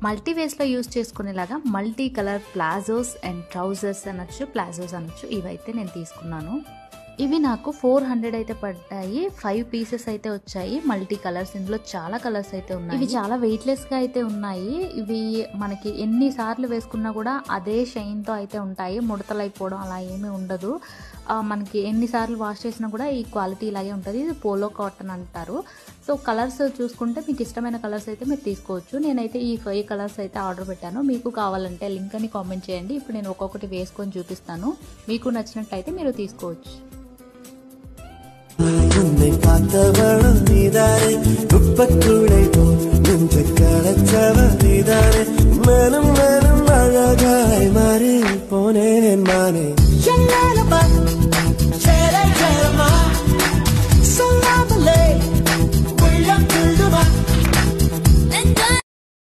Multi వేస్లో use చేసుకునేలాగా multi colour palazzos and trousers అనొచ్చు, ప్లాజోస్ అనొచ్చు. ఇవైతే నేను తీసుకున్నాను. ఇవి నాకు 400 అయితే పడ్డాయి. 5 పీసెస్ అయితే వచ్చాయి, మల్టీ కలర్స్. ఇందులో చాలా కలర్స్ అయితే ఉన్నాయి. ఇవి చాలా వెయిట్లెస్గా అయితే ఉన్నాయి. ఇవి మనకి ఎన్నిసార్లు వేసుకున్నా కూడా అదే షైన్తో అయితే ఉంటాయి. ముడతలు అయిపోవడం అలా ఏమీ ఉండదు. మనకి ఎన్నిసార్లు వాష్ చేసినా కూడా ఈ క్వాలిటీ ఇలాగే ఉంటుంది. ఇది పోలో కాటన్ అంటారు. సో కలర్స్ చూసుకుంటే మీకు ఇష్టమైన కలర్స్ అయితే మీరు తీసుకోవచ్చు. నేనైతే ఈ 5 కలర్స్ అయితే ఆర్డర్ పెట్టాను. మీకు కావాలంటే లింక్ అని కామెంట్ చేయండి. ఇప్పుడు నేను ఒక్కొక్కటి వేసుకొని చూపిస్తాను. మీకు నచ్చినట్లయితే మీరు తీసుకోవచ్చు. காத்தவளும் நீதானே குப்பத்துளை போ நெஞ்ச கலச்சவ